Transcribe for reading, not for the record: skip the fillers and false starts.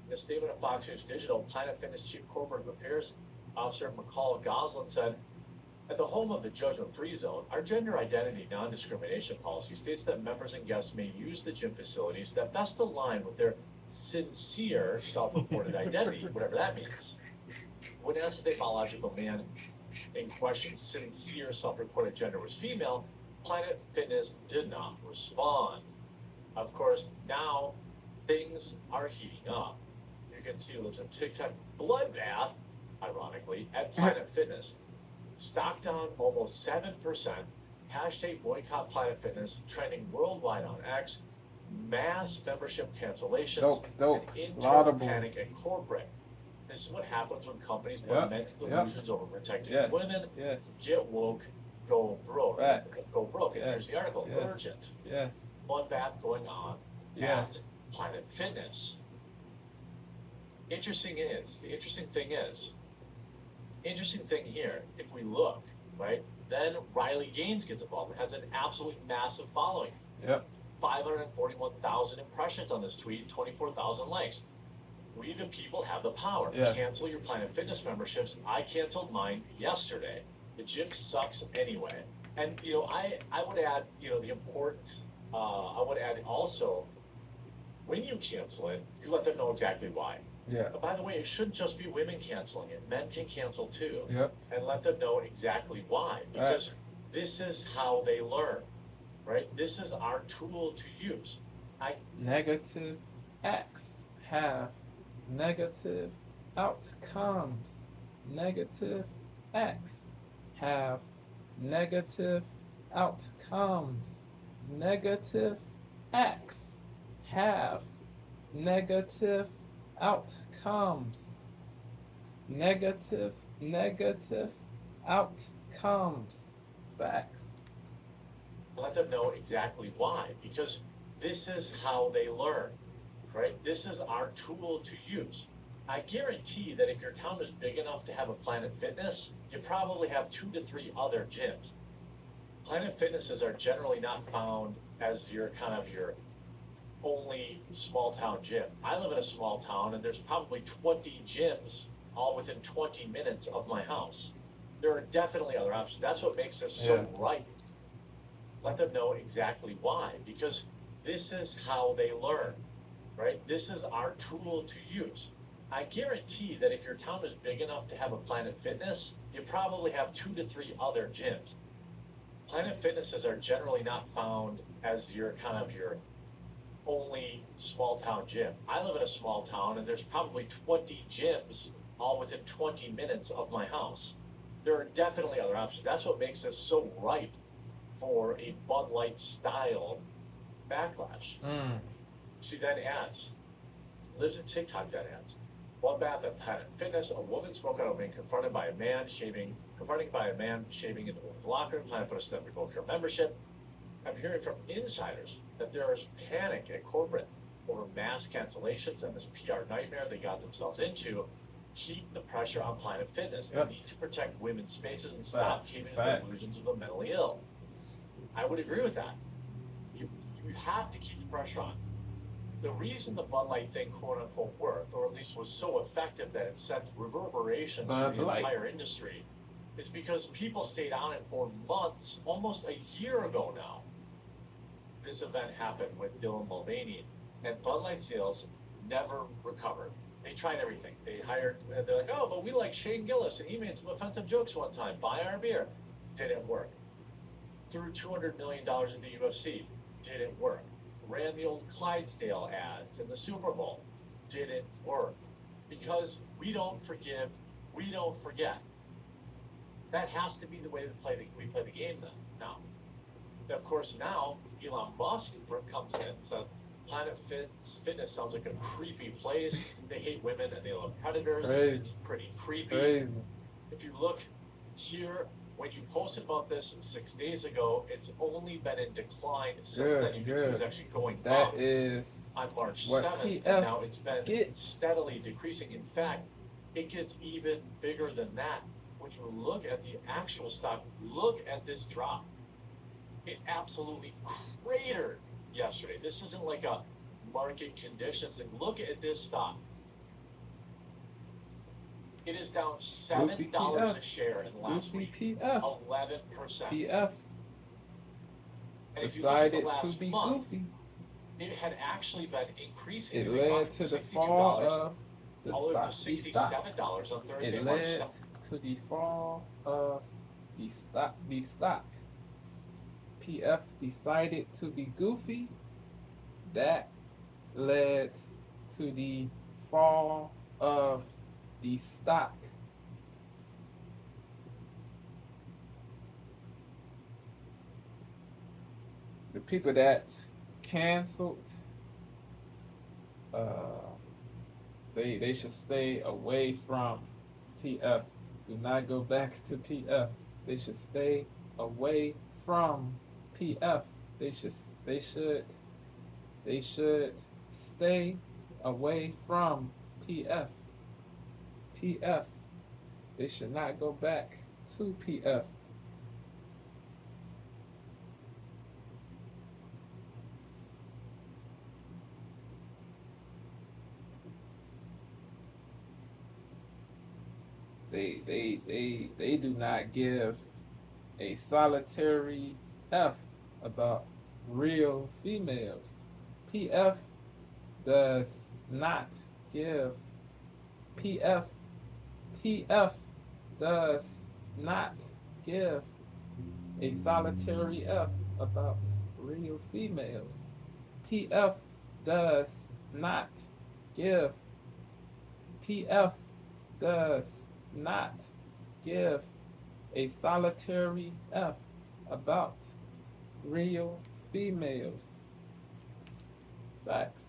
In a statement of Fox News Digital, Planet Fitness Chief Corporate Affairs Officer McCall Goslin said, at the home of the judgment-free zone, our gender identity non-discrimination policy states that members and guests may use the gym facilities that best align with their sincere self-reported identity, whatever that means. When asked if a biological man in question's sincere self-reported gender was female, Planet Fitness did not respond. Of course, now things are heating up. You can see lives in TikTok bloodbath, ironically, at Planet Fitness. Stock down almost 7%. Hashtag boycott Planet Fitness trending worldwide on X. Mass membership cancellations and internal panic at corporate. This is what happens when companies put immense delusions over protecting women. Get woke, go broke. Go broke. And here's the article. Urgent. Bloodbath going on at Planet Fitness. The interesting thing here, if we look, right, then Riley Gaines gets involved and has an absolutely massive following. 541,000 impressions on this tweet, 24,000 likes. We the people have the power. Cancel your Planet Fitness memberships. I canceled mine yesterday. The gym sucks anyway. And, you know, I would add, you know, the importance, I would add also, when you cancel it, you let them know exactly why. By the way, it shouldn't just be women canceling it. Men can cancel too. And let them know exactly why. Because this is how they learn, right? This is our tool to use. Negative X have negative outcomes. Negative X have negative outcomes. Negative X have negative outcomes. Negative outcomes. Facts. Let them know exactly why, because this is how they learn, right? This is our tool to use. I guarantee that if your town is big enough to have a Planet Fitness, you probably have 2 to 3 other gyms. Planet Fitnesses are generally not found as your kind of your only small town gym. I live in a small town and there's probably 20 gyms all within 20 minutes of my house. There are definitely other options. That's what makes this so right. Let them know exactly why, because this is how they learn, right? This is our tool to use. I guarantee that if your town is big enough to have a Planet Fitness, you probably have 2 to 3 other gyms. Planet Fitnesses are generally not found as your kind of your only small town gym. I live in a small town and there's probably 20 gyms all within 20 minutes of my house. There are definitely other options. That's what makes this so ripe for a Bud Light style backlash. She then adds, lives in TikTok then adds, bloodbath at Planet Fitness, a woman spoke out of being confronted by a man shaving into a locker. Planet Fitness then revoked her membership. I'm hearing from insiders that there is panic at corporate over mass cancellations and this PR nightmare they got themselves into. Keep the pressure on Planet Fitness. They need to protect women's spaces and stop giving the illusions of the mentally ill. I would agree with that. You have to keep the pressure on. The reason the Bud Light thing, quote unquote, worked, or at least was so effective that it sent reverberations through the entire industry, is because people stayed on it for months, almost a year ago now. This event happened with Dylan Mulvaney, and Bud Light sales never recovered. They tried everything. They're like, oh, but we like Shane Gillis, and he made some offensive jokes one time. Buy our beer. Didn't work. Threw $200 million in the UFC. Didn't work. Ran the old Clydesdale ads in the Super Bowl. Didn't work. Because we don't forgive, we don't forget. That has to be the way we play the game now. Of course, now Elon Musk comes in and says, Planet Fitness sounds like a creepy place. They hate women and they love predators. It's pretty creepy. If you look here, when you posted about this 6 days ago, it's only been in decline since then. You can see it's actually going up on March 7th, and now it's been steadily decreasing. In fact, it gets even bigger than that. When you look at the actual stock, look at this drop. It absolutely cratered yesterday. This isn't like a market conditions thing. Look at this stock. It is down Goofy $7 a PF. share in the last Goofy week. PF. 11%. PF And if you look at the decided to last be month, goofy. it had actually been increasing. It It had been led going to from the $62 fall of the all the way up stock. to $67 on Thursday, It March led 7th. to the fall of the stock. PF decided to be goofy. That led to the fall of the stock. The people that canceled, they should stay away from PF. Do not go back to PF. They should stay away from PF. They should stay away from PF. PF. They should not go back to PF. They do not give a solitary F about real females. PF does not give PF PF does not give a solitary F about real females. PF does not give PF does not give a solitary F about real females. Facts.